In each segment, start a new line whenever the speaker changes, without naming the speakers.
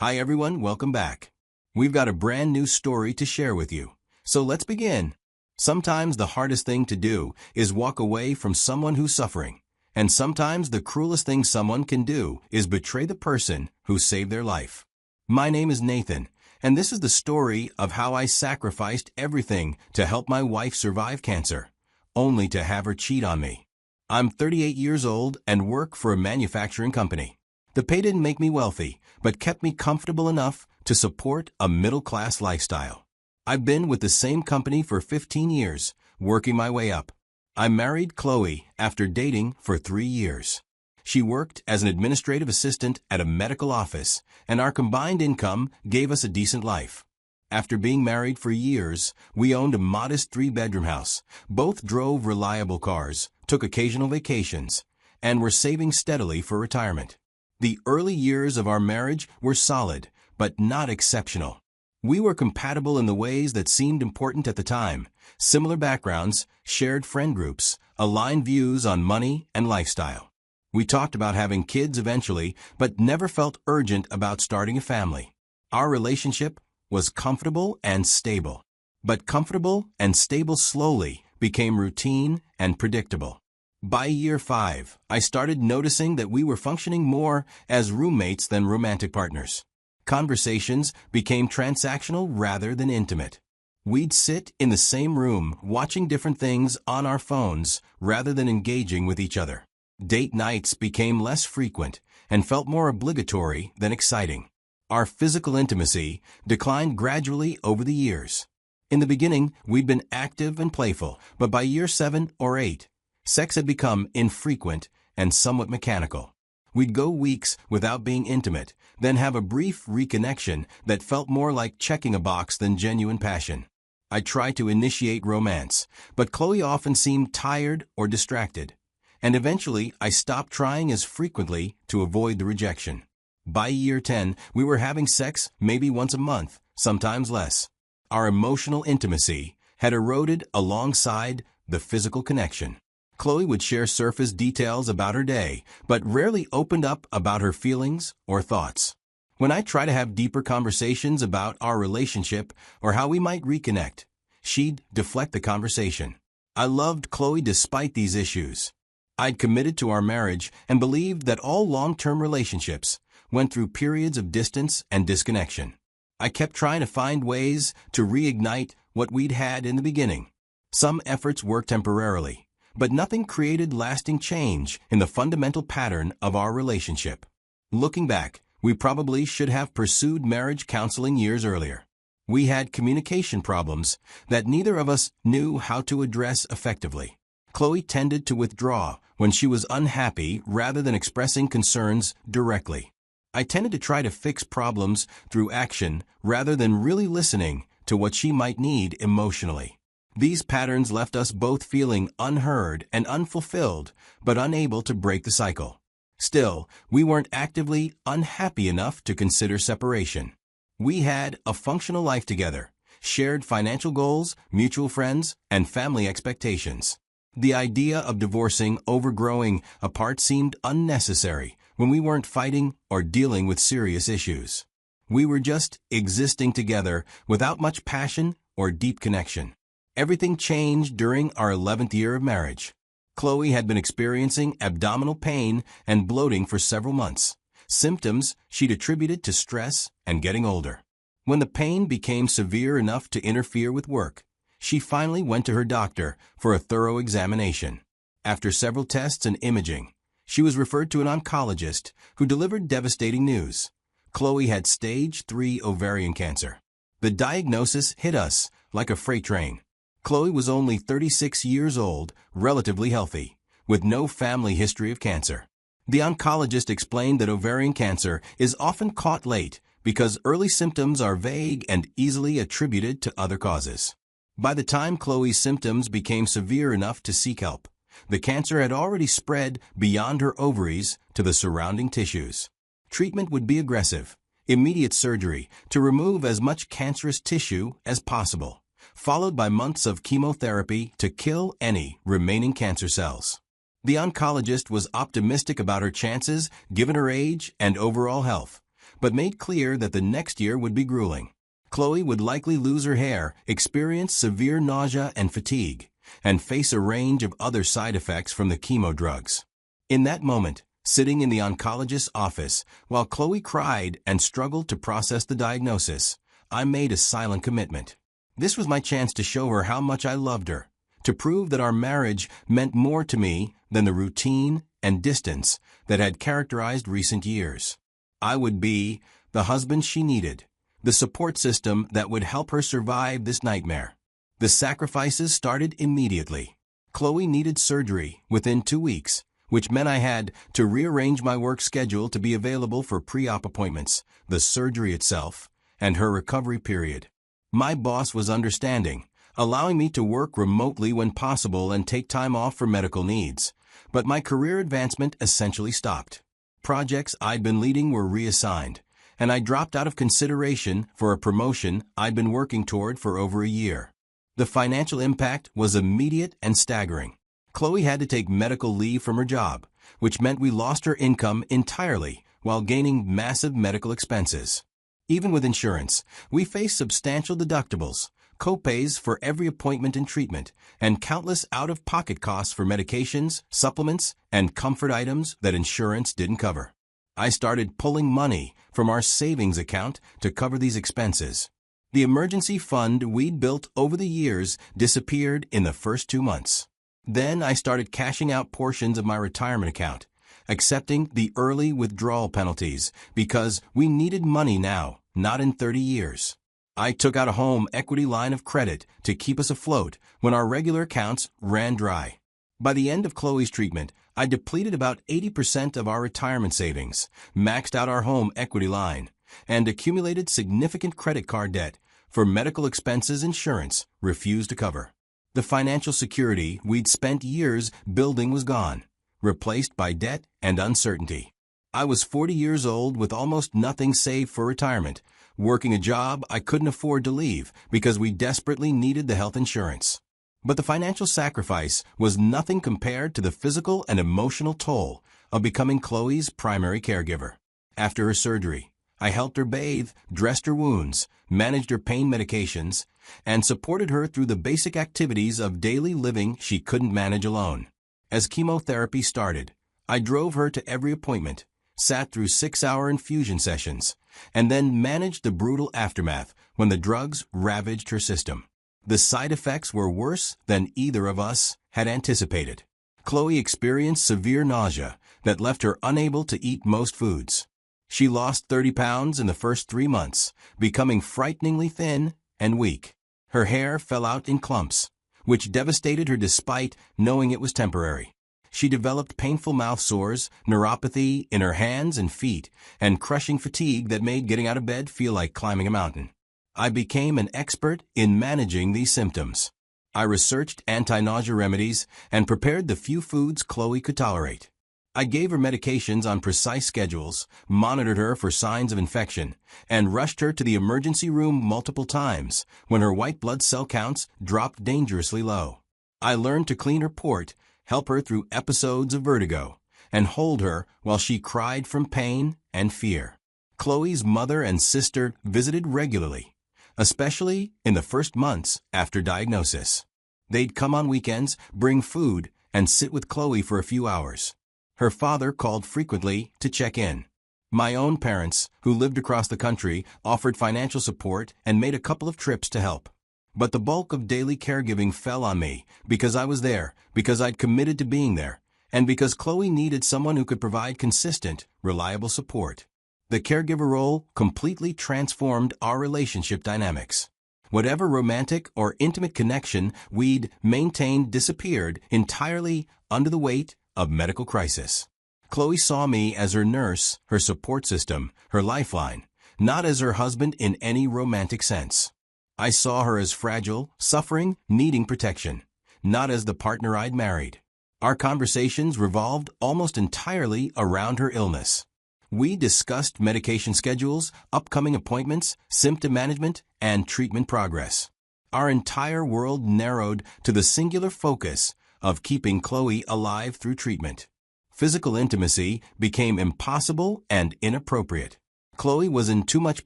Hi everyone, welcome back. We've got a brand new story to share with you. So let's begin. Sometimes the hardest thing to do is walk away from someone who's suffering. And sometimes the cruelest thing someone can do is betray the person who saved their life. My name is Nathan, and this is the story of how I sacrificed everything to help my wife survive cancer, only to have her cheat on me. I'm 38 years old and work for a manufacturing company. The pay didn't make me wealthy, but kept me comfortable enough to support a middle-class lifestyle. I've been with the same company for 15 years, working my way up. I married Chloe after dating for 3 years. She worked as an administrative assistant at a medical office, and our combined income gave us a decent life. After being married for years, we owned a modest 3-bedroom house, both drove reliable cars, took occasional vacations, and were saving steadily for retirement. The early years of our marriage were solid, but not exceptional. We were compatible in the ways that seemed important at the time: similar backgrounds, shared friend groups, aligned views on money and lifestyle. We talked about having kids eventually, but never felt urgent about starting a family. Our relationship was comfortable and stable. But comfortable and stable slowly became routine and predictable. By year 5, I started noticing that we were functioning more as roommates than romantic partners. Conversations became transactional rather than intimate. We'd sit in the same room watching different things on our phones rather than engaging with each other. Date nights became less frequent and felt more obligatory than exciting. Our physical intimacy declined gradually over the years. In the beginning, we'd been active and playful, but by year 7 or 8, sex had become infrequent and somewhat mechanical. We'd go weeks without being intimate, then have a brief reconnection that felt more like checking a box than genuine passion. I tried to initiate romance, but Chloe often seemed tired or distracted, and eventually I stopped trying as frequently to avoid the rejection. By year 10, we were having sex maybe once a month, sometimes less. Our emotional intimacy had eroded alongside the physical connection. Chloe would share surface details about her day, but rarely opened up about her feelings or thoughts. When I tried to have deeper conversations about our relationship or how we might reconnect, she'd deflect the conversation. I loved Chloe despite these issues. I'd committed to our marriage and believed that all long-term relationships went through periods of distance and disconnection. I kept trying to find ways to reignite what we'd had in the beginning. Some efforts worked temporarily, but nothing created lasting change in the fundamental pattern of our relationship. Looking back, we probably should have pursued marriage counseling years earlier. We had communication problems that neither of us knew how to address effectively. Chloe tended to withdraw when she was unhappy rather than expressing concerns directly. I tended to try to fix problems through action rather than really listening to what she might need emotionally. These patterns left us both feeling unheard and unfulfilled, but unable to break the cycle. Still, we weren't actively unhappy enough to consider separation. We had a functional life together, shared financial goals, mutual friends, and family expectations. The idea of divorcing over growing apart seemed unnecessary when we weren't fighting or dealing with serious issues. We were just existing together without much passion or deep connection. Everything changed during our 11th year of marriage. Chloe had been experiencing abdominal pain and bloating for several months, symptoms she'd attributed to stress and getting older. When the pain became severe enough to interfere with work, she finally went to her doctor for a thorough examination. After several tests and imaging, she was referred to an oncologist who delivered devastating news. Chloe had stage 3 ovarian cancer. The diagnosis hit us like a freight train. Chloe was only 36 years old, relatively healthy, with no family history of cancer. The oncologist explained that ovarian cancer is often caught late because early symptoms are vague and easily attributed to other causes. By the time Chloe's symptoms became severe enough to seek help, the cancer had already spread beyond her ovaries to the surrounding tissues. Treatment would be aggressive, immediate surgery to remove as much cancerous tissue as possible, followed by months of chemotherapy to kill any remaining cancer cells. The oncologist was optimistic about her chances given her age and overall health, but made clear that the next year would be grueling. Chloe would likely lose her hair, experience severe nausea and fatigue, and face a range of other side effects from the chemo drugs. In that moment, sitting in the oncologist's office, while Chloe cried and struggled to process the diagnosis, I made a silent commitment. This was my chance to show her how much I loved her, to prove that our marriage meant more to me than the routine and distance that had characterized recent years. I would be the husband she needed, the support system that would help her survive this nightmare. The sacrifices started immediately. Chloe needed surgery within 2 weeks, which meant I had to rearrange my work schedule to be available for pre-op appointments, the surgery itself, and her recovery period. My boss was understanding, allowing me to work remotely when possible and take time off for medical needs, but my career advancement essentially stopped. Projects I'd been leading were reassigned, and I dropped out of consideration for a promotion I'd been working toward for over a year. The financial impact was immediate and staggering. Chloe had to take medical leave from her job, which meant we lost her income entirely while gaining massive medical expenses. Even with insurance, we faced substantial deductibles, copays for every appointment and treatment, and countless out-of-pocket costs for medications, supplements, and comfort items that insurance didn't cover. I started pulling money from our savings account to cover these expenses. The emergency fund we'd built over the years disappeared in the first 2 months. Then I started cashing out portions of my retirement account, accepting the early withdrawal penalties because we needed money now, not in 30 years. I took out a home equity line of credit to keep us afloat when our regular accounts ran dry. By the end of Chloe's treatment, I depleted about 80% of our retirement savings, maxed out our home equity line, and accumulated significant credit card debt for medical expenses insurance refused to cover. The financial security we'd spent years building was gone, replaced by debt and uncertainty. I was 40 years old with almost nothing saved for retirement, working a job I couldn't afford to leave because we desperately needed the health insurance. But the financial sacrifice was nothing compared to the physical and emotional toll of becoming Chloe's primary caregiver. After her surgery, I helped her bathe, dressed her wounds, managed her pain medications, and supported her through the basic activities of daily living she couldn't manage alone. As chemotherapy started, I drove her to every appointment, sat through 6-hour infusion sessions, and then managed the brutal aftermath when the drugs ravaged her system. The side effects were worse than either of us had anticipated. Chloe experienced severe nausea that left her unable to eat most foods. She lost 30 pounds in the first 3 months, becoming frighteningly thin and weak. Her hair fell out in clumps, which devastated her despite knowing it was temporary. She developed painful mouth sores, neuropathy in her hands and feet, and crushing fatigue that made getting out of bed feel like climbing a mountain. I became an expert in managing these symptoms. I researched anti-nausea remedies and prepared the few foods Chloe could tolerate. I gave her medications on precise schedules, monitored her for signs of infection, and rushed her to the emergency room multiple times when her white blood cell counts dropped dangerously low. I learned to clean her port, help her through episodes of vertigo, and hold her while she cried from pain and fear. Chloe's mother and sister visited regularly, especially in the first months after diagnosis. They'd come on weekends, bring food, and sit with Chloe for a few hours. Her father called frequently to check in. My own parents, who lived across the country, offered financial support and made a couple of trips to help. But the bulk of daily caregiving fell on me because I was there, because I'd committed to being there, and because Chloe needed someone who could provide consistent, reliable support. The caregiver role completely transformed our relationship dynamics. Whatever romantic or intimate connection we'd maintained disappeared entirely under the weight of medical crisis. Chloe saw me as her nurse, her support system, her lifeline, not as her husband in any romantic sense. I saw her as fragile, suffering, needing protection, not as the partner I'd married. Our conversations revolved almost entirely around her illness. We discussed medication schedules, upcoming appointments, symptom management, and treatment progress. Our entire world narrowed to the singular focus of keeping Chloe alive through treatment. Physical intimacy became impossible and inappropriate. Chloe was in too much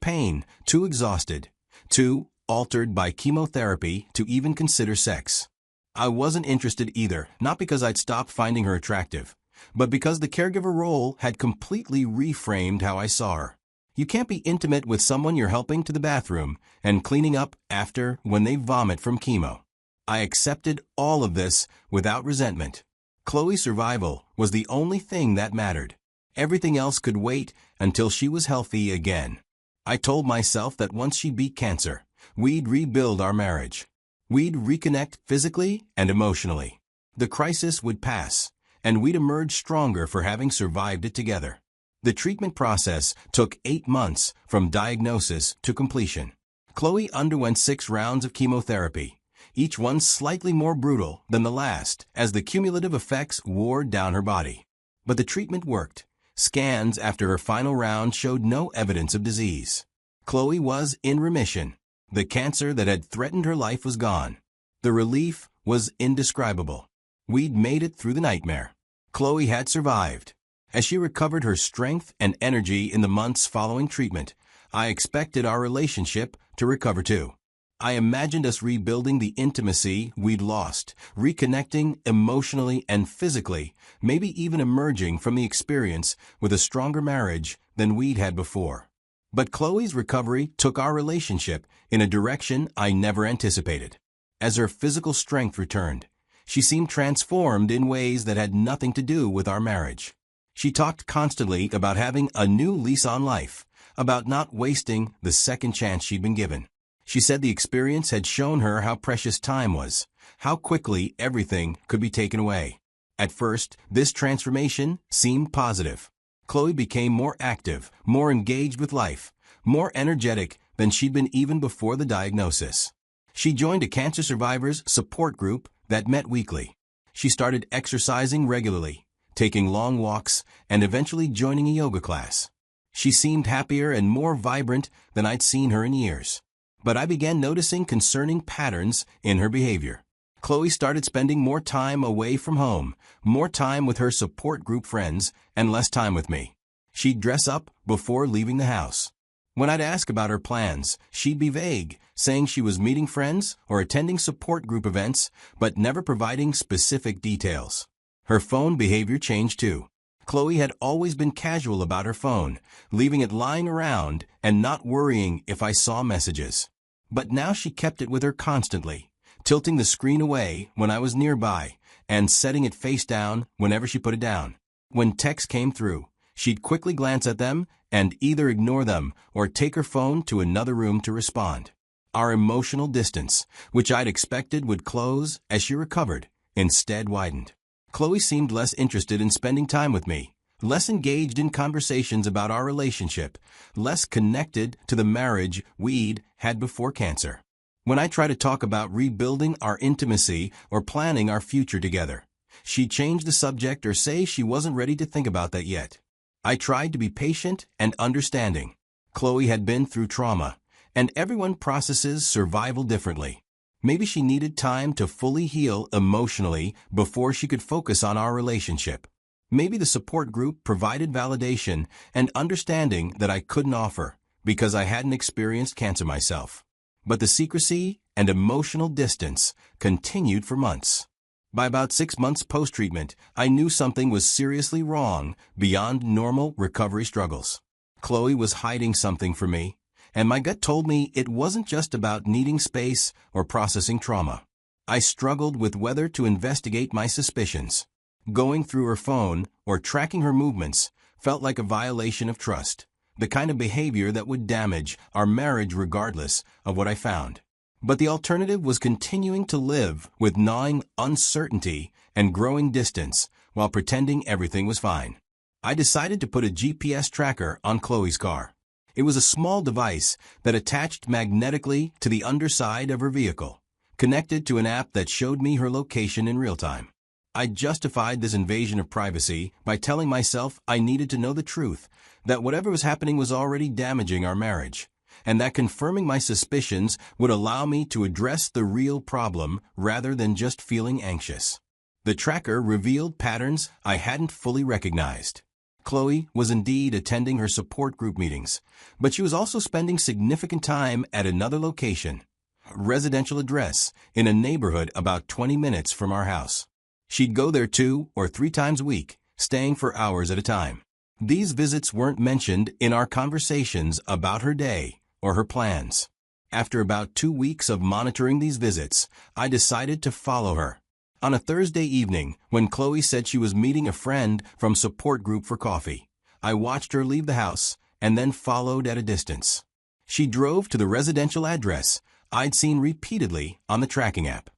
pain, too exhausted, too altered by chemotherapy to even consider sex. I wasn't interested either, not because I'd stopped finding her attractive, but because the caregiver role had completely reframed how I saw her. You can't be intimate with someone you're helping to the bathroom and cleaning up after when they vomit from chemo. I accepted all of this without resentment. Chloe's survival was the only thing that mattered. Everything else could wait until she was healthy again. I told myself that once she beat cancer, we'd rebuild our marriage. We'd reconnect physically and emotionally. The crisis would pass, and we'd emerge stronger for having survived it together. The treatment process took 8 months from diagnosis to completion. Chloe underwent 6 rounds of chemotherapy, each one slightly more brutal than the last as the cumulative effects wore down her body. But the treatment worked. Scans after her final round showed no evidence of disease. Chloe was in remission. The cancer that had threatened her life was gone. The relief was indescribable. We'd made it through the nightmare. Chloe had survived. As she recovered her strength and energy in the months following treatment, I expected our relationship to recover too. I imagined us rebuilding the intimacy we'd lost, reconnecting emotionally and physically, maybe even emerging from the experience with a stronger marriage than we'd had before. But Chloe's recovery took our relationship in a direction I never anticipated. As her physical strength returned, she seemed transformed in ways that had nothing to do with our marriage. She talked constantly about having a new lease on life, about not wasting the second chance she'd been given. She said the experience had shown her how precious time was, how quickly everything could be taken away. At first, this transformation seemed positive. Chloe became more active, more engaged with life, more energetic than she'd been even before the diagnosis. She joined a cancer survivors support group that met weekly. She started exercising regularly, taking long walks, and eventually joining a yoga class. She seemed happier and more vibrant than I'd seen her in years. But I began noticing concerning patterns in her behavior. Chloe started spending more time away from home, more time with her support group friends, and less time with me. She'd dress up before leaving the house. When I'd ask about her plans, she'd be vague, saying she was meeting friends or attending support group events, but never providing specific details. Her phone behavior changed too. Chloe had always been casual about her phone, leaving it lying around and not worrying if I saw messages. But now she kept it with her constantly, tilting the screen away when I was nearby and setting it face down whenever she put it down. When texts came through, she'd quickly glance at them and either ignore them or take her phone to another room to respond. Our emotional distance, which I'd expected would close as she recovered, instead widened. Chloe seemed less interested in spending time with me, less engaged in conversations about our relationship, less connected to the marriage we'd had before cancer. When I tried to talk about rebuilding our intimacy or planning our future together, she'd change the subject or say she wasn't ready to think about that yet. I tried to be patient and understanding. Chloe had been through trauma, and everyone processes survival differently. Maybe she needed time to fully heal emotionally before she could focus on our relationship. Maybe the support group provided validation and understanding that I couldn't offer because I hadn't experienced cancer myself. But the secrecy and emotional distance continued for months. By about 6 months post-treatment, I knew something was seriously wrong beyond normal recovery struggles. Chloe was hiding something from me, and my gut told me it wasn't just about needing space or processing trauma. I struggled with whether to investigate my suspicions. Going through her phone or tracking her movements felt like a violation of trust, the kind of behavior that would damage our marriage regardless of what I found. But the alternative was continuing to live with gnawing uncertainty and growing distance while pretending everything was fine. I decided to put a GPS tracker on Chloe's car. It was a small device that attached magnetically to the underside of her vehicle, connected to an app that showed me her location in real time. I justified this invasion of privacy by telling myself I needed to know the truth, that whatever was happening was already damaging our marriage, and that confirming my suspicions would allow me to address the real problem rather than just feeling anxious. The tracker revealed patterns I hadn't fully recognized. Chloe was indeed attending her support group meetings, but she was also spending significant time at another location, a residential address in a neighborhood about 20 minutes from our house. She'd go there 2 or 3 times a week, staying for hours at a time. These visits weren't mentioned in our conversations about her day or her plans. After about 2 weeks of monitoring these visits, I decided to follow her. On a Thursday evening, when Chloe said she was meeting a friend from support group for coffee, I watched her leave the house and then followed at a distance. She drove to the residential address I'd seen repeatedly on the tracking app.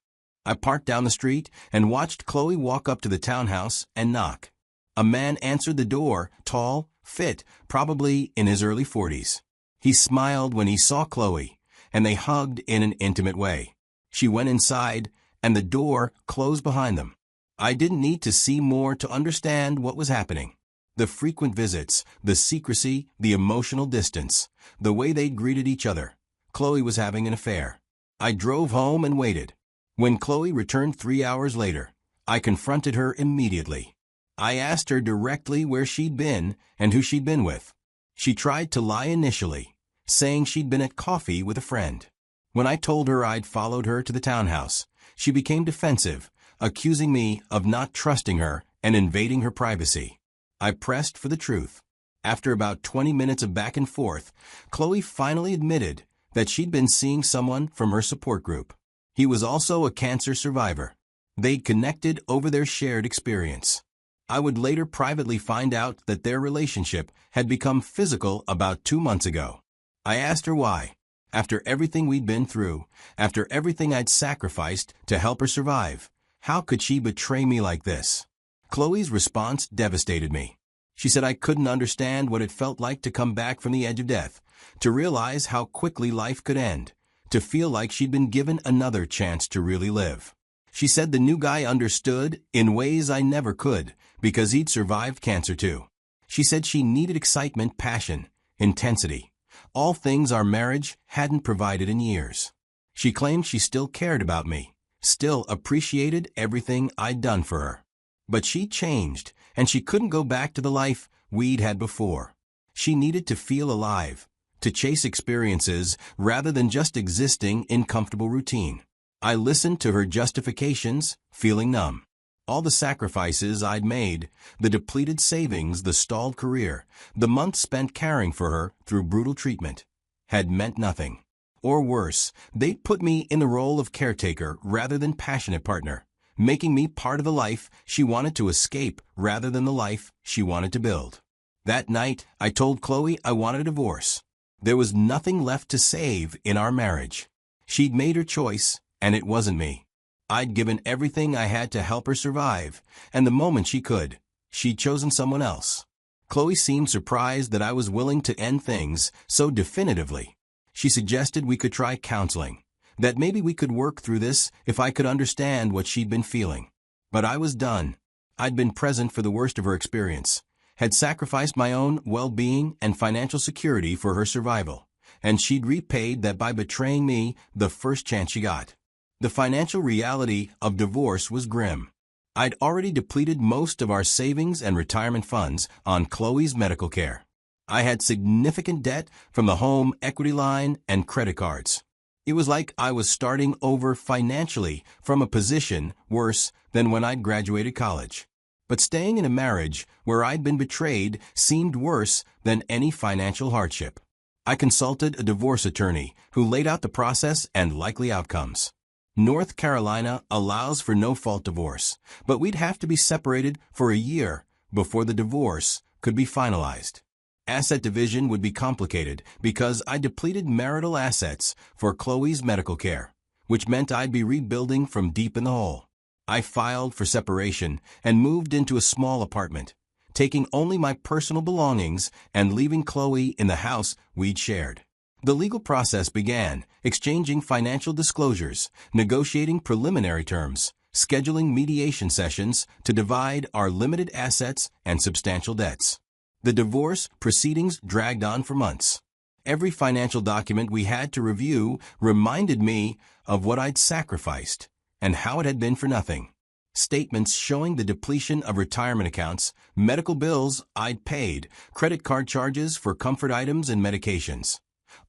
I parked down the street and watched Chloe walk up to the townhouse and knock. A man answered the door, tall, fit, probably in his early 40s. He smiled when he saw Chloe, and they hugged in an intimate way. She went inside, and the door closed behind them. I didn't need to see more to understand what was happening. The frequent visits, the secrecy, the emotional distance, the way they greeted each other. Chloe was having an affair. I drove home and waited. When Chloe returned 3 hours later, I confronted her immediately. I asked her directly where she'd been and who she'd been with. She tried to lie initially, saying she'd been at coffee with a friend. When I told her I'd followed her to the townhouse, she became defensive, accusing me of not trusting her and invading her privacy. I pressed for the truth. After about 20 minutes of back and forth, Chloe finally admitted that she'd been seeing someone from her support group. He was also a cancer survivor. They'd connected over their shared experience. I would later privately find out that their relationship had become physical about 2 months ago. I asked her why. After everything we'd been through, after everything I'd sacrificed to help her survive, how could she betray me like this? Chloe's response devastated me. She said I couldn't understand what it felt like to come back from the edge of death, to realize how quickly life could end, to feel like she'd been given another chance to really live. She said the new guy understood in ways I never could, because he'd survived cancer too. She said she needed excitement, passion, intensity, all things our marriage hadn't provided in years. She claimed she still cared about me, still appreciated everything I'd done for her. But she changed, and she couldn't go back to the life we'd had before. She needed to feel alive, to chase experiences rather than just existing in comfortable routine. I listened to her justifications, feeling numb. All the sacrifices I'd made, the depleted savings, the stalled career, the months spent caring for her through brutal treatment, had meant nothing. Or worse, they'd put me in the role of caretaker rather than passionate partner, making me part of the life she wanted to escape rather than the life she wanted to build. That night, I told Chloe I wanted a divorce. There was nothing left to save in our marriage. She'd made her choice, and it wasn't me. I'd given everything I had to help her survive, and the moment she could, she'd chosen someone else. Chloe seemed surprised that I was willing to end things so definitively. She suggested we could try counseling, that maybe we could work through this if I could understand what she'd been feeling. But I was done. I'd been present for the worst of her experience, had sacrificed my own well-being and financial security for her survival, and she'd repaid that by betraying me the first chance she got. The financial reality of divorce was grim. I'd already depleted most of our savings and retirement funds on Chloe's medical care. I had significant debt from the home equity line and credit cards. It was like I was starting over financially from a position worse than when I'd graduated college. But staying in a marriage where I'd been betrayed seemed worse than any financial hardship. I consulted a divorce attorney who laid out the process and likely outcomes. North Carolina allows for no-fault divorce, but we'd have to be separated for a year before the divorce could be finalized. Asset division would be complicated because I depleted marital assets for Chloe's medical care, which meant I'd be rebuilding from deep in the hole. I filed for separation and moved into a small apartment, taking only my personal belongings and leaving Chloe in the house we'd shared. The legal process began, exchanging financial disclosures, negotiating preliminary terms, scheduling mediation sessions to divide our limited assets and substantial debts. The divorce proceedings dragged on for months. Every financial document we had to review reminded me of what I'd sacrificed and how it had been for nothing. Statements showing the depletion of retirement accounts, medical bills I'd paid, credit card charges for comfort items and medications.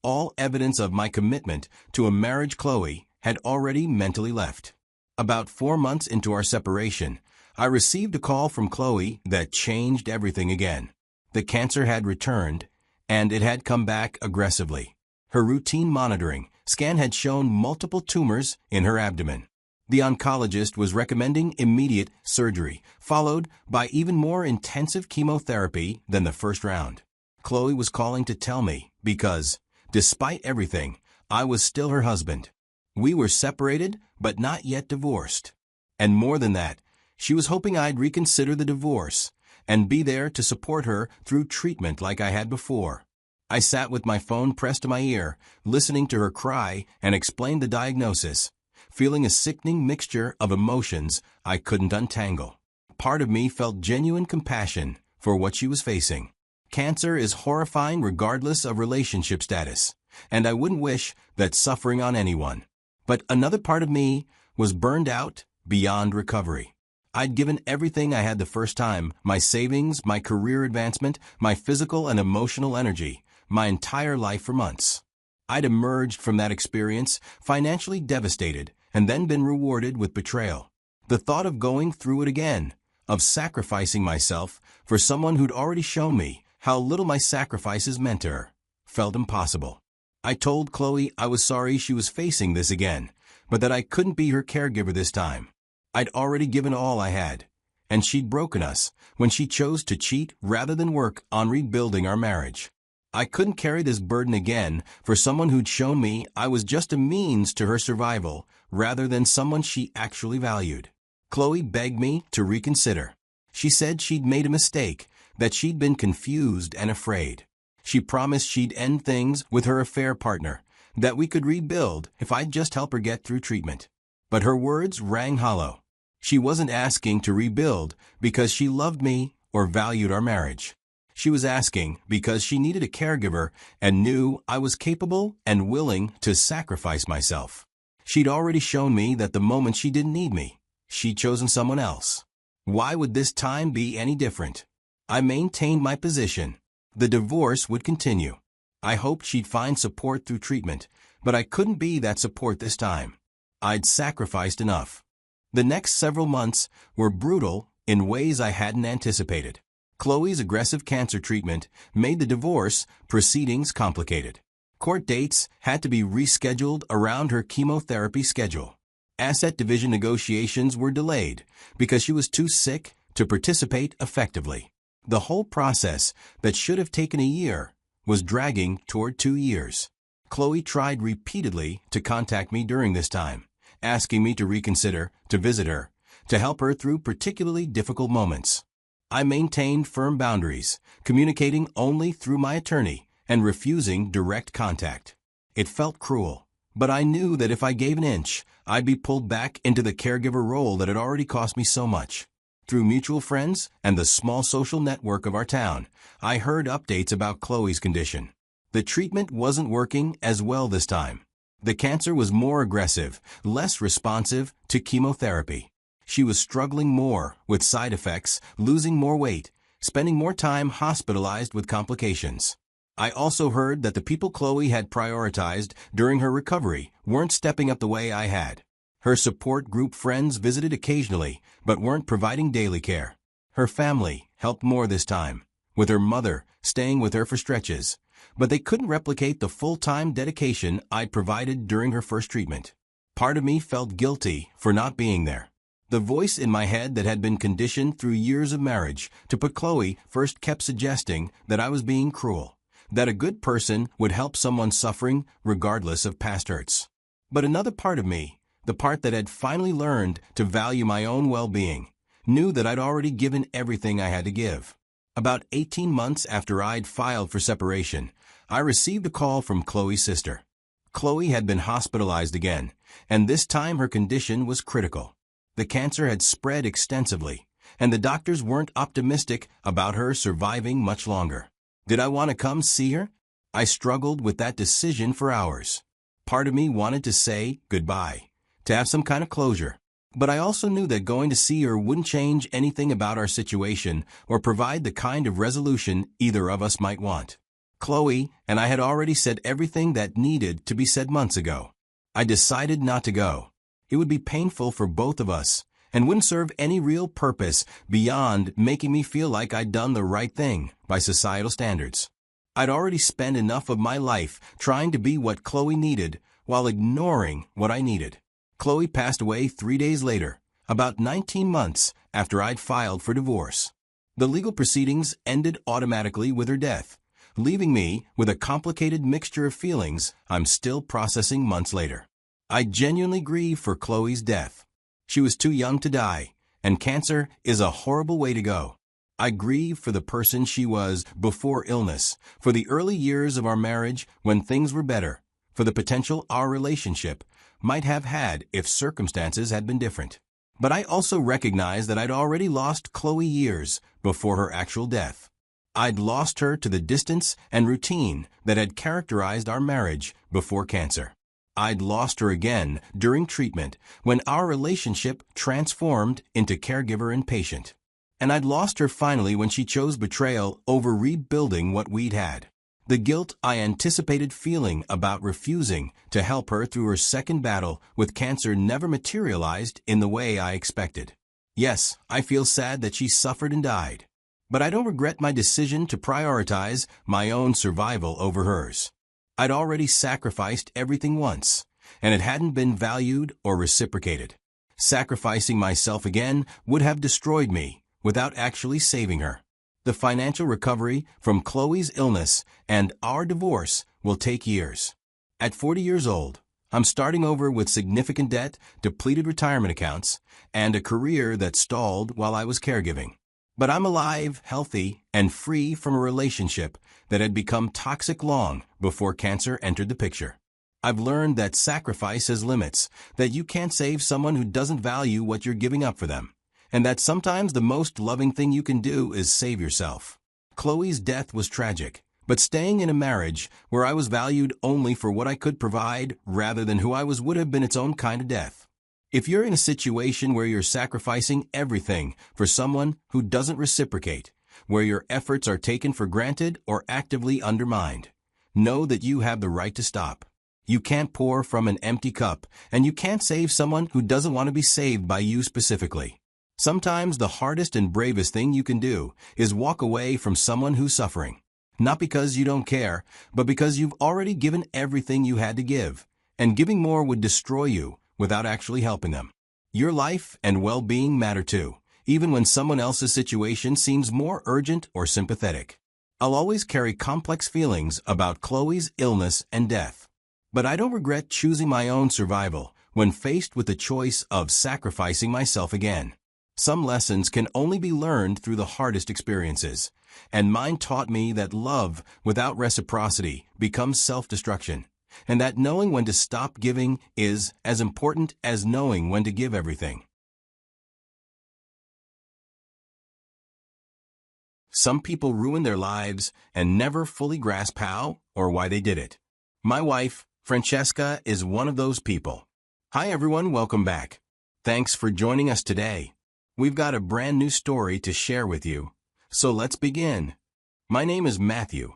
All evidence of my commitment to a marriage Chloe had already mentally left. About 4 months into our separation, I received a call from Chloe that changed everything again. The cancer had returned, and it had come back aggressively. Her routine monitoring scan had shown multiple tumors in her abdomen. The oncologist was recommending immediate surgery, followed by even more intensive chemotherapy than the first round. Chloe was calling to tell me because, despite everything, I was still her husband. We were separated, but not yet divorced. And more than that, she was hoping I'd reconsider the divorce and be there to support her through treatment like I had before. I sat with my phone pressed to my ear, listening to her cry and explained the diagnosis, feeling a sickening mixture of emotions I couldn't untangle. Part of me felt genuine compassion for what she was facing. Cancer is horrifying regardless of relationship status, and I wouldn't wish that suffering on anyone. But another part of me was burned out beyond recovery. I'd given everything I had the first time, my savings, my career advancement, my physical and emotional energy, my entire life for months. I'd emerged from that experience financially devastated and then been rewarded with betrayal. The thought of going through it again, of sacrificing myself for someone who'd already shown me how little my sacrifices meant to her, felt impossible. I told Chloe I was sorry she was facing this again, but that I couldn't be her caregiver this time. I'd already given all I had, and she'd broken us when she chose to cheat rather than work on rebuilding our marriage. I couldn't carry this burden again for someone who'd shown me I was just a means to her survival rather than someone she actually valued. Chloe begged me to reconsider. She said she'd made a mistake, that she'd been confused and afraid. She promised she'd end things with her affair partner, that we could rebuild if I'd just help her get through treatment. But her words rang hollow. She wasn't asking to rebuild because she loved me or valued our marriage. She was asking because she needed a caregiver and knew I was capable and willing to sacrifice myself. She'd already shown me that the moment she didn't need me, she'd chosen someone else. Why would this time be any different? I maintained my position. The divorce would continue. I hoped she'd find support through treatment, but I couldn't be that support this time. I'd sacrificed enough. The next several months were brutal in ways I hadn't anticipated. Chloe's aggressive cancer treatment made the divorce proceedings complicated. Court dates had to be rescheduled around her chemotherapy schedule. Asset division negotiations were delayed because she was too sick to participate effectively. The whole process that should have taken a year was dragging toward 2 years. Chloe tried repeatedly to contact me during this time, asking me to reconsider, to visit her, to help her through particularly difficult moments. I maintained firm boundaries, communicating only through my attorney and refusing direct contact. It felt cruel, but I knew that if I gave an inch, I'd be pulled back into the caregiver role that had already cost me so much. Through mutual friends and the small social network of our town, I heard updates about Chloe's condition. The treatment wasn't working as well this time. The cancer was more aggressive, less responsive to chemotherapy. She was struggling more with side effects, losing more weight, spending more time hospitalized with complications. I also heard that the people Chloe had prioritized during her recovery weren't stepping up the way I had. Her support group friends visited occasionally, but weren't providing daily care. Her family helped more this time, with her mother staying with her for stretches, but they couldn't replicate the full-time dedication I'd provided during her first treatment. Part of me felt guilty for not being there. The voice in my head that had been conditioned through years of marriage to put Chloe first kept suggesting that I was being cruel, that a good person would help someone suffering regardless of past hurts. But another part of me, the part that had finally learned to value my own well-being, knew that I'd already given everything I had to give. About 18 months after I'd filed for separation, I received a call from Chloe's sister. Chloe had been hospitalized again, and this time her condition was critical. The cancer had spread extensively, and the doctors weren't optimistic about her surviving much longer. Did I want to come see her? I struggled with that decision for hours. Part of me wanted to say goodbye, to have some kind of closure. But I also knew that going to see her wouldn't change anything about our situation or provide the kind of resolution either of us might want. Chloe and I had already said everything that needed to be said months ago. I decided not to go. It would be painful for both of us and wouldn't serve any real purpose beyond making me feel like I'd done the right thing by societal standards. I'd already spent enough of my life trying to be what Chloe needed while ignoring what I needed. Chloe passed away 3 days later, about 19 months after I'd filed for divorce. The legal proceedings ended automatically with her death, leaving me with a complicated mixture of feelings I'm still processing months later. I genuinely grieve for Chloe's death. She was too young to die, and cancer is a horrible way to go. I grieve for the person she was before illness, for the early years of our marriage when things were better, for the potential our relationship might have had if circumstances had been different. But I also recognize that I'd already lost Chloe years before her actual death. I'd lost her to the distance and routine that had characterized our marriage before cancer. I'd lost her again during treatment when our relationship transformed into caregiver and patient. And I'd lost her finally when she chose betrayal over rebuilding what we'd had. The guilt I anticipated feeling about refusing to help her through her second battle with cancer never materialized in the way I expected. Yes, I feel sad that she suffered and died. But I don't regret my decision to prioritize my own survival over hers. I'd already sacrificed everything once, and it hadn't been valued or reciprocated. Sacrificing myself again would have destroyed me without actually saving her. The financial recovery from Chloe's illness and our divorce will take years. At 40 years old, I'm starting over with significant debt, depleted retirement accounts, and a career that stalled while I was caregiving. But I'm alive, healthy, and free from a relationship that had become toxic long before cancer entered the picture. I've learned that sacrifice has limits, that you can't save someone who doesn't value what you're giving up for them, and that sometimes the most loving thing you can do is save yourself. Chloe's death was tragic, but staying in a marriage where I was valued only for what I could provide rather than who I was would have been its own kind of death. If you're in a situation where you're sacrificing everything for someone who doesn't reciprocate, where your efforts are taken for granted or actively undermined, know that you have the right to stop. You can't pour from an empty cup, and you can't save someone who doesn't want to be saved by you specifically. Sometimes the hardest and bravest thing you can do is walk away from someone who's suffering. Not because you don't care, but because you've already given everything you had to give, and giving more would destroy you without actually helping them. Your life and well-being matter too, even when someone else's situation seems more urgent or sympathetic. I'll always carry complex feelings about Chloe's illness and death. But I don't regret choosing my own survival when faced with the choice of sacrificing myself again. Some lessons can only be learned through the hardest experiences, and mine taught me that love without reciprocity becomes self-destruction, and that knowing when to stop giving is as important as knowing when to give everything. Some people ruin their lives and never fully grasp how or why they did it. My wife, Francesca, is one of those people. Hi everyone, welcome back. Thanks for joining us today. We've got a brand new story to share with you, so let's begin. My name is Matthew,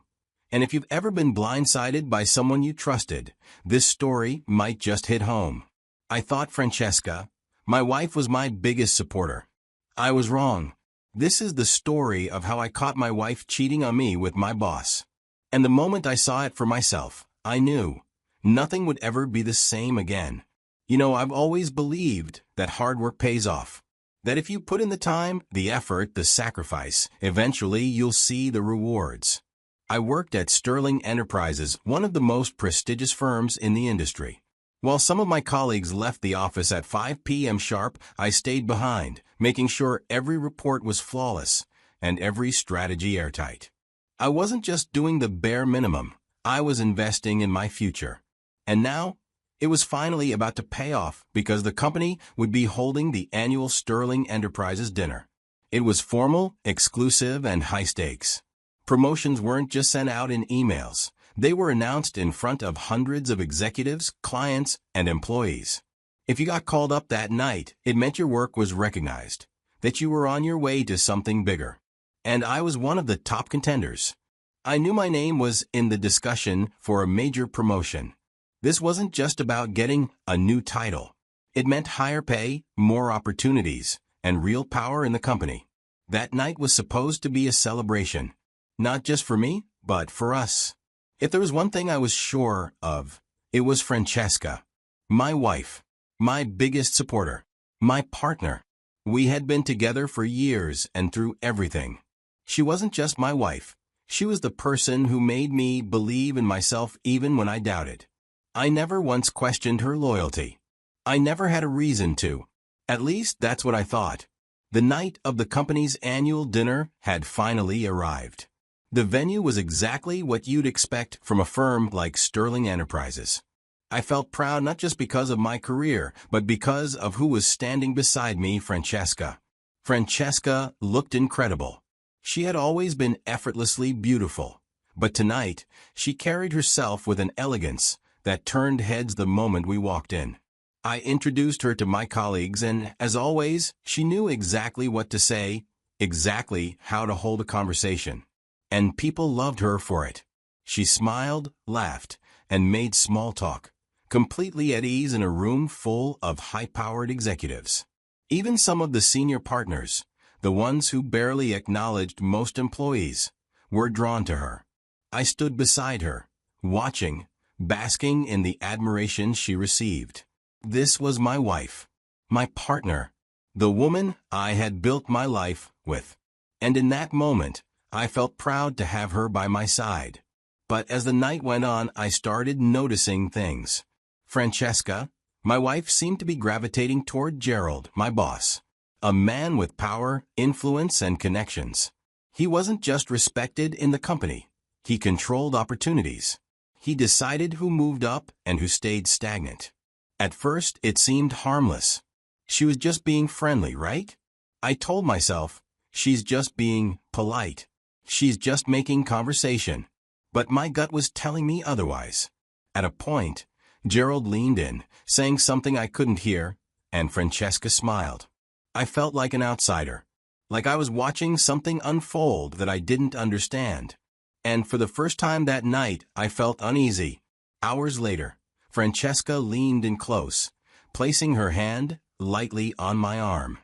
and if you've ever been blindsided by someone you trusted, this story might just hit home. I thought Francesca, my wife, was my biggest supporter. I was wrong. This is the story of how I caught my wife cheating on me with my boss. And the moment I saw it for myself, I knew nothing would ever be the same again. You know, I've always believed that hard work pays off. That if you put in the time, the effort, the sacrifice, eventually you'll see the rewards. I worked at Sterling Enterprises, one of the most prestigious firms in the industry. While some of my colleagues left the office at 5 p.m. sharp, I stayed behind, making sure every report was flawless and every strategy airtight. I wasn't just doing the bare minimum, I was investing in my future. And now, it was finally about to pay off because the company would be holding the annual Sterling Enterprises dinner. It was formal, exclusive, and high stakes. Promotions weren't just sent out in emails. They were announced in front of hundreds of executives, clients, and employees. If you got called up that night, it meant your work was recognized, that you were on your way to something bigger. And I was one of the top contenders. I knew my name was in the discussion for a major promotion. This wasn't just about getting a new title. It meant higher pay, more opportunities, and real power in the company. That night was supposed to be a celebration. Not just for me, but for us. If there was one thing I was sure of, it was Francesca. My wife. My biggest supporter. My partner. We had been together for years and through everything. She wasn't just my wife. She was the person who made me believe in myself even when I doubted. I never once questioned her loyalty. I never had a reason to. At least that's what I thought. The night of the company's annual dinner had finally arrived. The venue was exactly what you'd expect from a firm like Sterling Enterprises. I felt proud not just because of my career, but because of who was standing beside me, Francesca. Francesca looked incredible. She had always been effortlessly beautiful, but tonight she carried herself with an elegance that turned heads the moment we walked in. I introduced her to my colleagues and, as always, she knew exactly what to say, exactly how to hold a conversation. And people loved her for it. She smiled, laughed, and made small talk, completely at ease in a room full of high-powered executives. Even some of the senior partners, the ones who barely acknowledged most employees, were drawn to her. I stood beside her, watching, basking in the admiration she received. This was my wife, my partner, the woman I had built my life with. And in that moment, I felt proud to have her by my side. But as the night went on, I started noticing things. Francesca, my wife, seemed to be gravitating toward Gerald, my boss. A man with power, influence, and connections. He wasn't just respected in the company. He controlled opportunities. He decided who moved up and who stayed stagnant. At first, it seemed harmless. She was just being friendly, right? I told myself, she's just being polite. She's just making conversation. But my gut was telling me otherwise. At a point, Gerald leaned in, saying something I couldn't hear, and Francesca smiled. I felt like an outsider, like I was watching something unfold that I didn't understand. And for the first time that night, I felt uneasy. Hours later, Francesca leaned in close, placing her hand lightly on my arm.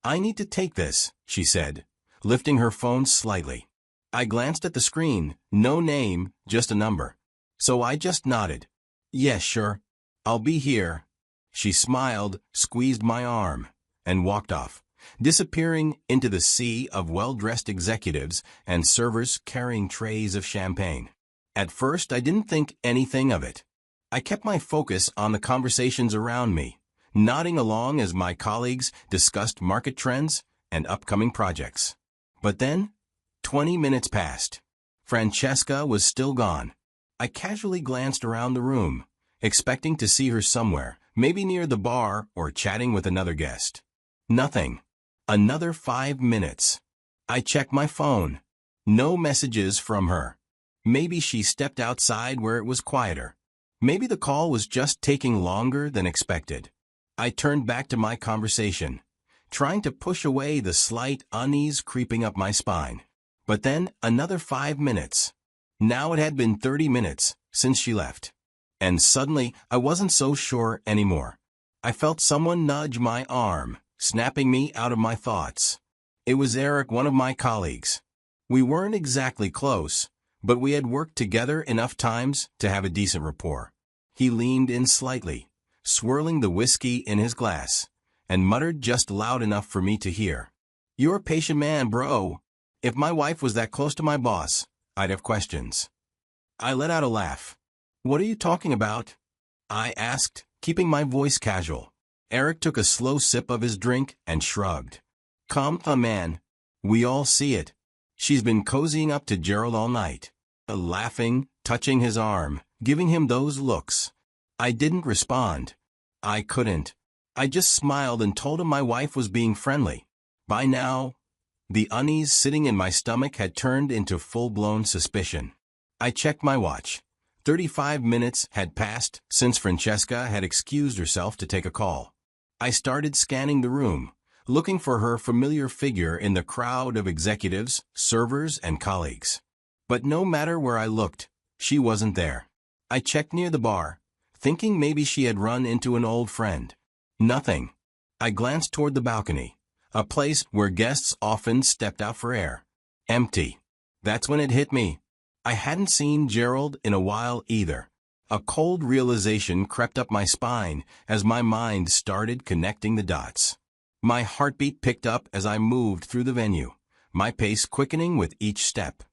"I need to take this," she said, lifting her phone slightly. I glanced at the screen, no name, just a number. So I just nodded. "Yes, sure. I'll be here." She smiled, squeezed my arm, and walked off, disappearing into the sea of well-dressed executives and servers carrying trays of champagne. At first, I didn't think anything of it. I kept my focus on the conversations around me, nodding along as my colleagues discussed market trends and upcoming projects. But then, 20 minutes passed. Francesca was still gone. I casually glanced around the room, expecting to see her somewhere, maybe near the bar or chatting with another guest. Nothing. Another 5 minutes. I checked my phone. No messages from her. Maybe she stepped outside where it was quieter. Maybe the call was just taking longer than expected. I turned back to my conversation, trying to push away the slight unease creeping up my spine. But then another 5 minutes. Now it had been 30 minutes since she left. And suddenly I wasn't so sure anymore. I felt someone nudge my arm, snapping me out of my thoughts. It was Eric, one of my colleagues. We weren't exactly close, but we had worked together enough times to have a decent rapport. He leaned in slightly, swirling the whiskey in his glass, and muttered just loud enough for me to hear. "You're a patient man, bro. If my wife was that close to my boss, I'd have questions." I let out a laugh. "What are you talking about?" I asked, keeping my voice casual. Eric took a slow sip of his drink and shrugged. "Come on, man. We all see it. She's been cozying up to Gerald all night." Laughing, touching his arm, giving him those looks. I didn't respond. I couldn't. I just smiled and told him my wife was being friendly. By now, the unease sitting in my stomach had turned into full-blown suspicion. I checked my watch. 35 minutes had passed since Francesca had excused herself to take a call. I started scanning the room, looking for her familiar figure in the crowd of executives, servers, and colleagues. But no matter where I looked, she wasn't there. I checked near the bar, thinking maybe she had run into an old friend. Nothing. I glanced toward the balcony, a place where guests often stepped out for air. Empty. That's when it hit me. I hadn't seen Gerald in a while either. A cold realization crept up my spine as my mind started connecting the dots. My heartbeat picked up as I moved through the venue, my pace quickening with each step.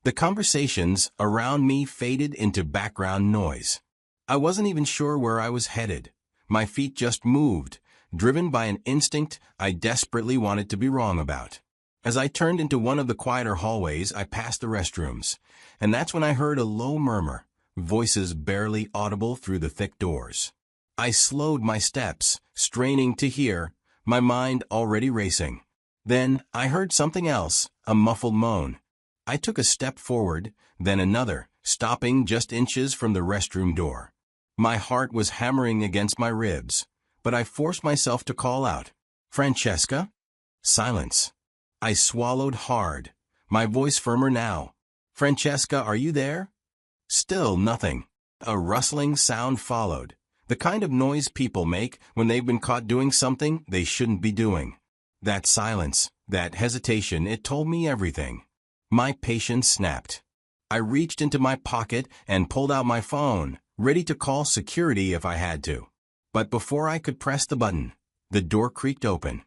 The conversations around me faded into background noise. I wasn't even sure where I was headed. My feet just moved, driven by an instinct I desperately wanted to be wrong about. As I turned into one of the quieter hallways, I passed the restrooms, and that's when I heard a low murmur, voices barely audible through the thick doors. I slowed my steps, straining to hear, my mind already racing. Then I heard something else, a muffled moan. I took a step forward, then another, stopping just inches from the restroom door. My heart was hammering against my ribs, but I forced myself to call out, "Francesca?" Silence. I swallowed hard, my voice firmer now. "Francesca, are you there?" Still nothing. A rustling sound followed, the kind of noise people make when they've been caught doing something they shouldn't be doing. That silence, that hesitation, it told me everything. My patience snapped. I reached into my pocket and pulled out my phone, ready to call security if I had to. But before I could press the button, the door creaked open.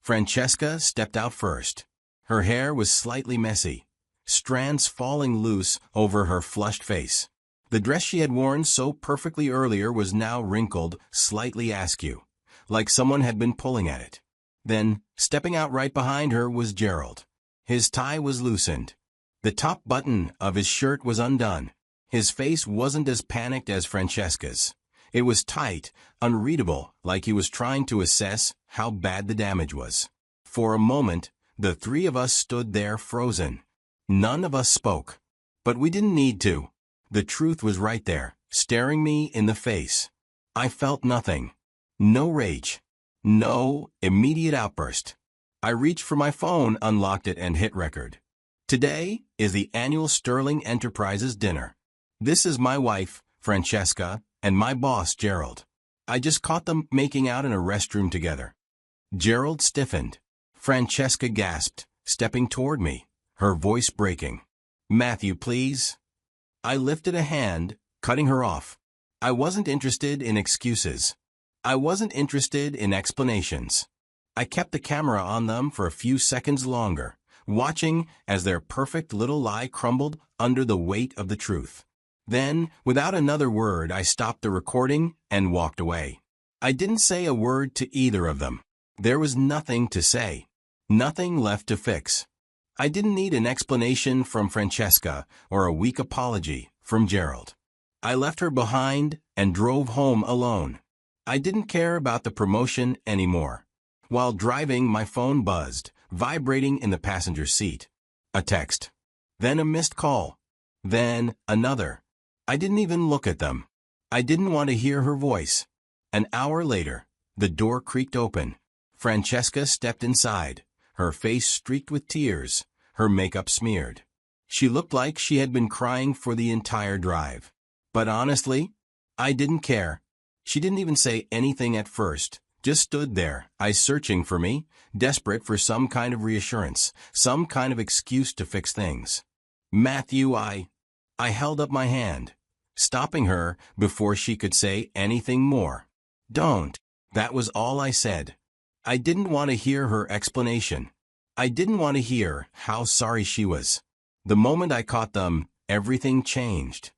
Francesca stepped out first. Her hair was slightly messy, strands falling loose over her flushed face. The dress she had worn so perfectly earlier was now wrinkled, slightly askew, like someone had been pulling at it. Then, stepping out right behind her was Gerald. His tie was loosened. The top button of his shirt was undone. His face wasn't as panicked as Francesca's. It was tight, unreadable, like he was trying to assess how bad the damage was. For a moment, the three of us stood there frozen. None of us spoke. But we didn't need to. The truth was right there, staring me in the face. I felt nothing. No rage. No immediate outburst. I reached for my phone, unlocked it, and hit record. Today is the annual Sterling Enterprises dinner. This is my wife, Francesca, and my boss, Gerald. I just caught them making out in a restroom together. Gerald stiffened. Francesca gasped, stepping toward me, her voice breaking. "Matthew, please." I lifted a hand, cutting her off. I wasn't interested in excuses. I wasn't interested in explanations. I kept the camera on them for a few seconds longer, watching as their perfect little lie crumbled under the weight of the truth. Then, without another word, I stopped the recording and walked away. I didn't say a word to either of them. There was nothing to say. Nothing left to fix. I didn't need an explanation from Francesca or a weak apology from Gerald. I left her behind and drove home alone. I didn't care about the promotion anymore. While driving, my phone buzzed, vibrating in the passenger seat. A text. Then a missed call. Then another. I didn't even look at them. I didn't want to hear her voice. An hour later, the door creaked open. Francesca stepped inside, her face streaked with tears, her makeup smeared. She looked like she had been crying for the entire drive. But honestly, I didn't care. She didn't even say anything at first, just stood there, eyes searching for me, desperate for some kind of reassurance, some kind of excuse to fix things. "Matthew," I held up my hand, stopping her before she could say anything more. "Don't." That was all I said. I didn't want to hear her explanation. I didn't want to hear how sorry she was. The moment I caught them, everything changed.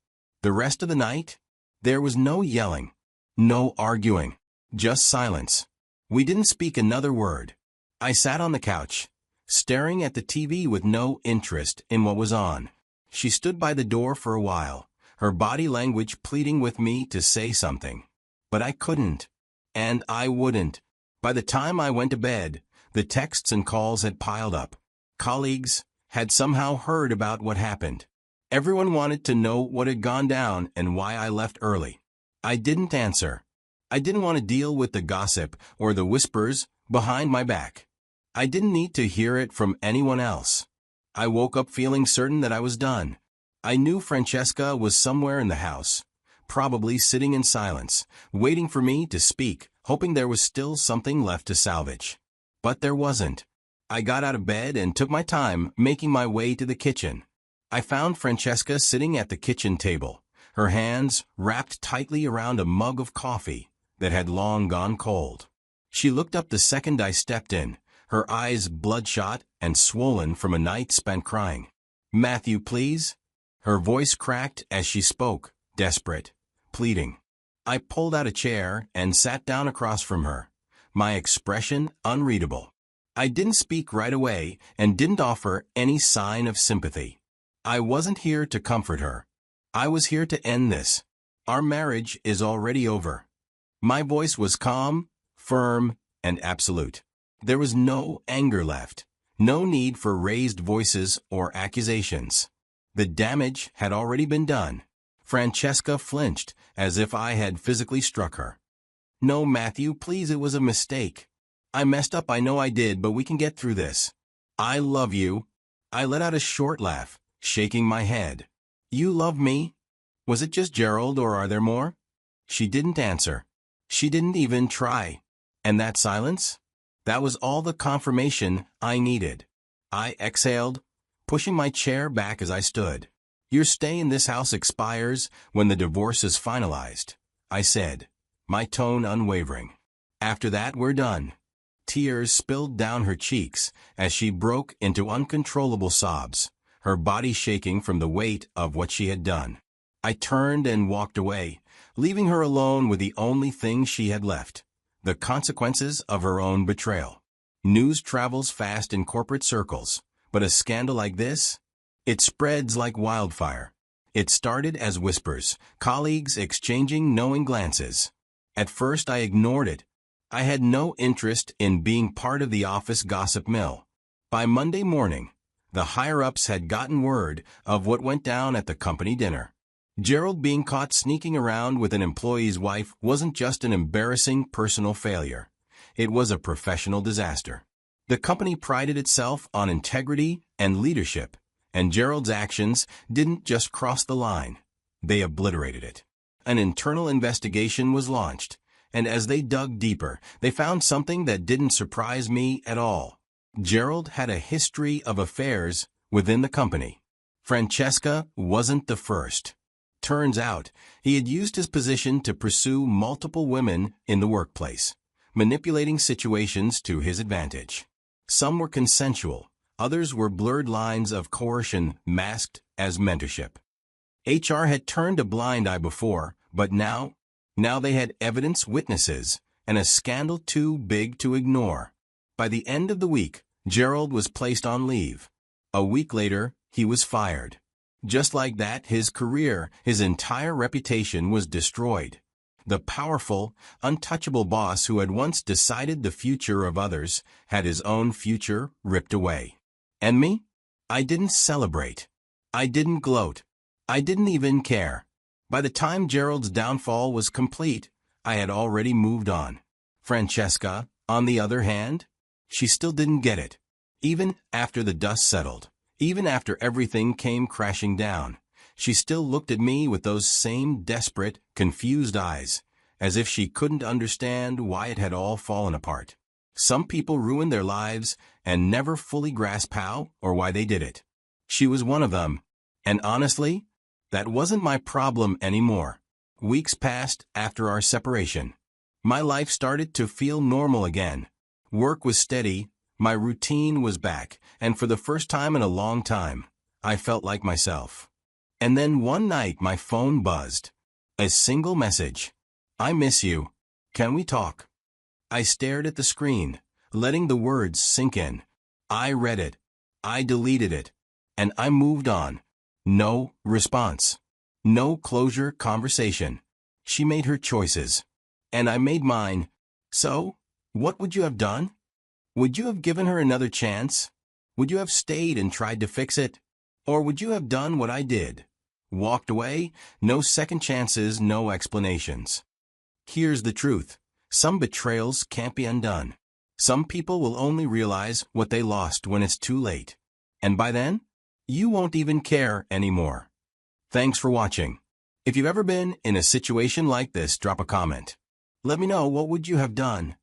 The rest of the night, there was no yelling, no arguing, just silence. We didn't speak another word. I sat on the couch, staring at the TV with no interest in what was on. She stood by the door for a while, her body language pleading with me to say something. But I couldn't, and I wouldn't. By the time I went to bed, the texts and calls had piled up. Colleagues had somehow heard about what happened. Everyone wanted to know what had gone down and why I left early. I didn't answer. I didn't want to deal with the gossip or the whispers behind my back. I didn't need to hear it from anyone else. I woke up feeling certain that I was done. I knew Francesca was somewhere in the house, probably sitting in silence, waiting for me to speak, hoping there was still something left to salvage. But there wasn't. I got out of bed and took my time making my way to the kitchen. I found Francesca sitting at the kitchen table, her hands wrapped tightly around a mug of coffee that had long gone cold. She looked up the second I stepped in, her eyes bloodshot and swollen from a night spent crying. "Matthew, please?" Her voice cracked as she spoke, desperate, pleading. I pulled out a chair and sat down across from her, my expression unreadable. I didn't speak right away and didn't offer any sign of sympathy. I wasn't here to comfort her. I was here to end this. Our marriage is already over. My voice was calm, firm, and absolute. There was no anger left, no need for raised voices or accusations. The damage had already been done. Francesca flinched, as if I had physically struck her. "No, Matthew, please, it was a mistake. I messed up, I know I did, but we can get through this. I love you." I let out a short laugh, shaking my head. "You love me? Was it just Gerald, or are there more?" She didn't answer. She didn't even try. And that silence? That was all the confirmation I needed. I exhaled, pushing my chair back as I stood. "Your stay in this house expires when the divorce is finalized," I said, my tone unwavering. "After that, we're done." Tears spilled down her cheeks as she broke into uncontrollable sobs, her body shaking from the weight of what she had done. I turned and walked away, leaving her alone with the only thing she had left, the consequences of her own betrayal. News travels fast in corporate circles, but a scandal like this? It spreads like wildfire. It started as whispers, colleagues exchanging knowing glances. At first I ignored it. I had no interest in being part of the office gossip mill. By Monday morning, the higher-ups had gotten word of what went down at the company dinner. Gerald being caught sneaking around with an employee's wife wasn't just an embarrassing personal failure. It was a professional disaster. The company prided itself on integrity and leadership, and Gerald's actions didn't just cross the line. They obliterated it. An internal investigation was launched, and as they dug deeper, they found something that didn't surprise me at all. Gerald had a history of affairs within the company. Francesca wasn't the first. Turns out, he had used his position to pursue multiple women in the workplace, manipulating situations to his advantage. Some were consensual, others were blurred lines of coercion masked as mentorship. HR had turned a blind eye before, but now they had evidence, witnesses, and a scandal too big to ignore. By the end of the week, Gerald was placed on leave. A week later, he was fired. Just like that, his career, his entire reputation was destroyed. The powerful, untouchable boss who had once decided the future of others had his own future ripped away. And me? I didn't celebrate. I didn't gloat. I didn't even care. By the time Gerald's downfall was complete, I had already moved on. Francesca, on the other hand, she still didn't get it. Even after the dust settled, even after everything came crashing down, she still looked at me with those same desperate, confused eyes, as if she couldn't understand why it had all fallen apart. Some people ruin their lives and never fully grasp how or why they did it. She was one of them, and honestly, that wasn't my problem anymore. Weeks passed after our separation. My life started to feel normal again. Work was steady, my routine was back, and for the first time in a long time, I felt like myself. And then one night my phone buzzed. A single message. "I miss you. Can we talk?" I stared at the screen, letting the words sink in. I read it. I deleted it. And I moved on. No response. No closure conversation. She made her choices. And I made mine. So, what would you have done? Would you have given her another chance? Would you have stayed and tried to fix it? Or would you have done what I did? Walked away? No second chances, no explanations. Here's the truth. Some betrayals can't be undone. Some people will only realize what they lost when it's too late. And by then, you won't even care anymore. Thanks for watching. If you've ever been in a situation like this, drop a comment. Let me know, what would you have done?